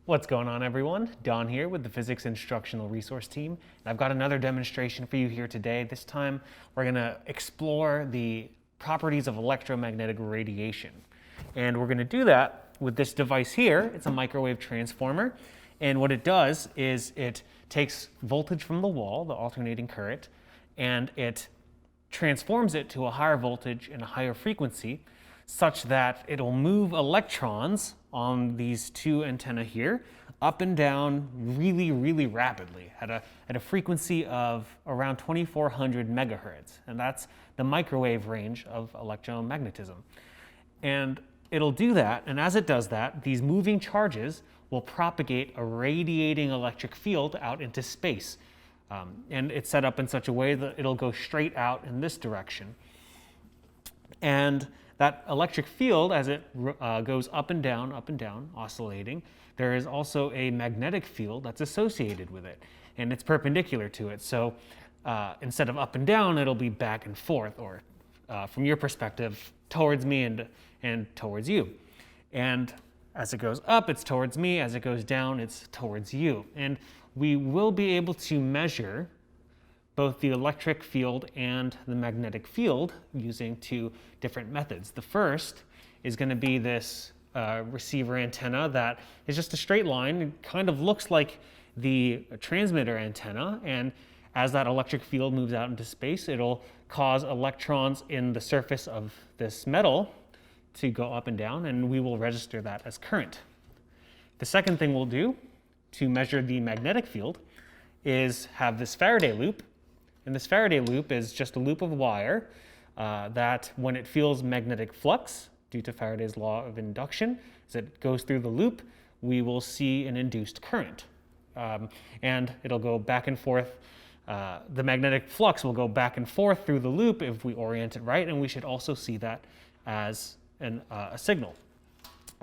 What's going on, everyone? Don here with the Physics Instructional Resource Team. And I've got another demonstration for you here today. This time we're going to explore the properties of electromagnetic radiation. And we're going to do that with this device here. It's a microwave transformer. And what it does is it takes voltage from the wall, the alternating current, and it transforms it to a higher voltage and a higher frequency such that it'll move electrons on these two antennae here up and down really rapidly at a frequency of around 2400 megahertz. And that's the microwave range of electromagnetism. And it'll do that, and as it does that, these moving charges will propagate a radiating electric field out into space. And it's set up in such a way that it'll go straight out in this direction. And that electric field, as it goes up and down, oscillating, there is also a magnetic field that's associated with it, and it's perpendicular to it. So instead of up and down, it'll be back and forth, or from your perspective, towards me and towards you. And as it goes up, it's towards me. As it goes down, it's towards you. And we will be able to measure both the electric field and the magnetic field using two different methods. The first is going to be this receiver antenna that is just a straight line. It kind of looks like the transmitter antenna, and as that electric field moves out into space, it'll cause electrons in the surface of this metal to go up and down, and we will register that as current. The second thing we'll do to measure the magnetic field is have this Faraday loop. And this Faraday loop is just a loop of wire that, when it feels magnetic flux, due to Faraday's law of induction, as it goes through the loop, we will see an induced current. And it'll go back and forth. The magnetic flux will go back and forth through the loop if we orient it right, and we should also see that as a signal.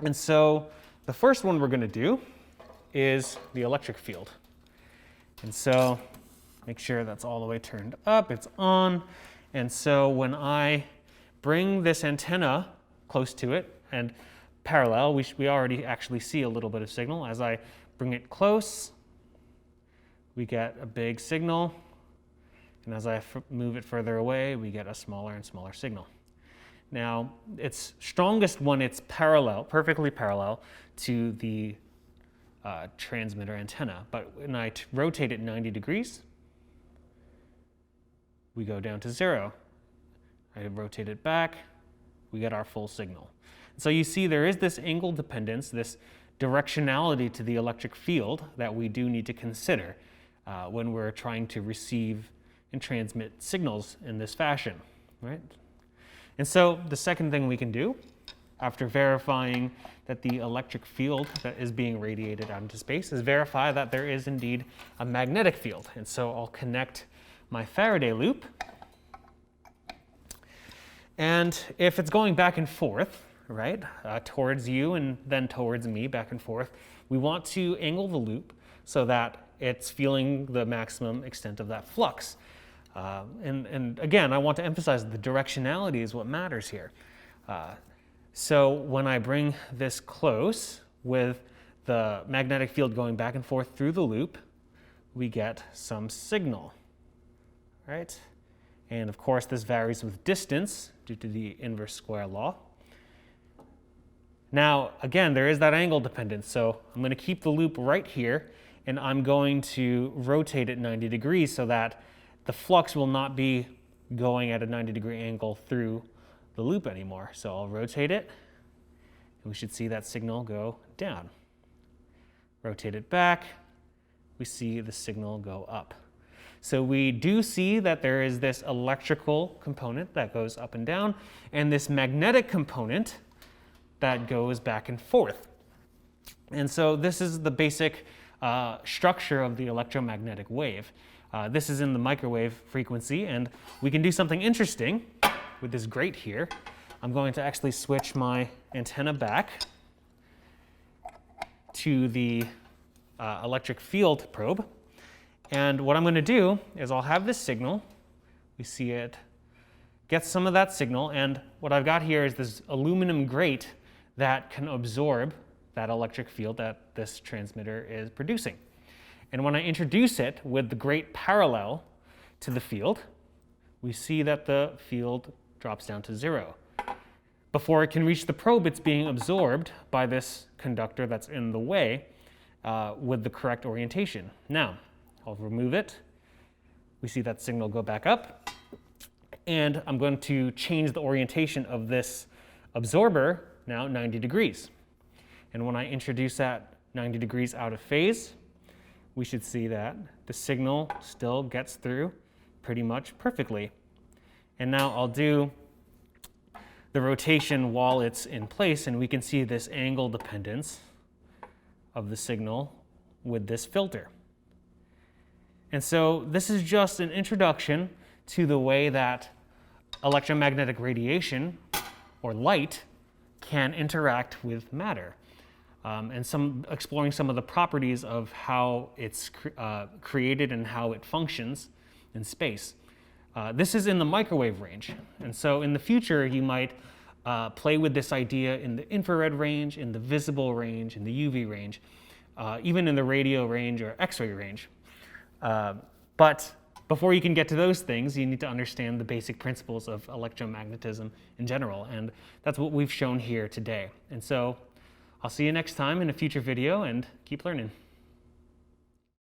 And so the first one we're going to do is the electric field. And so make sure that's all the way turned up, it's on. And so when I bring this antenna close to it and parallel, we already actually see a little bit of signal. As I bring it close, we get a big signal. And as I move it further away, we get a smaller and smaller signal. Now, it's strongest when it's parallel, perfectly parallel to the transmitter antenna. But when I rotate it 90 degrees, we go down to 0. I rotate it back, we get our full signal. So you see there is this angle dependence, this directionality to the electric field that we do need to consider when we're trying to receive and transmit signals in this fashion, right? And so the second thing we can do, after verifying that the electric field that is being radiated out into space, is verify that there is indeed a magnetic field. And so I'll connect my Faraday loop. And if it's going back and forth, right, towards you and then towards me, back and forth, we want to angle the loop so that it's feeling the maximum extent of that flux. And again, I want to emphasize the directionality is what matters here. So when I bring this close with the magnetic field going back and forth through the loop, we get some signal. Right? And of course, this varies with distance due to the inverse square law. Now, again, there is that angle dependence, so I'm going to keep the loop right here, and I'm going to rotate it 90 degrees so that the flux will not be going at a 90-degree angle through the loop anymore. So I'll rotate it, and we should see that signal go down. Rotate it back, we see the signal go up. So we do see that there is this electrical component that goes up and down, and this magnetic component that goes back and forth. And so this is the basic structure of the electromagnetic wave. This is in the microwave frequency, and we can do something interesting with this grate here. I'm going to actually switch my antenna back to the electric field probe. And what I'm going to do is I'll have this signal. We see it gets some of that signal. And what I've got here is this aluminum grate that can absorb that electric field that this transmitter is producing. And when I introduce it with the great parallel to the field, we see that the field drops down to 0. Before it can reach the probe, it's being absorbed by this conductor that's in the way with the correct orientation. Now, I'll remove it. We see that signal go back up. And I'm going to change the orientation of this absorber now 90 degrees. And when I introduce that 90 degrees out of phase, we should see that the signal still gets through pretty much perfectly. And now I'll do the rotation while it's in place, and we can see this angle dependence of the signal with this filter. And so this is just an introduction to the way that electromagnetic radiation, or light, can interact with matter, and exploring some of the properties of how it's created and how it functions in space. This is in the microwave range, and so in the future you might play with this idea in the infrared range, in the visible range, in the UV range, even in the radio range or X-ray range. But before you can get to those things, you need to understand the basic principles of electromagnetism in general, and that's what we've shown here today. And so I'll see you next time in a future video, and keep learning.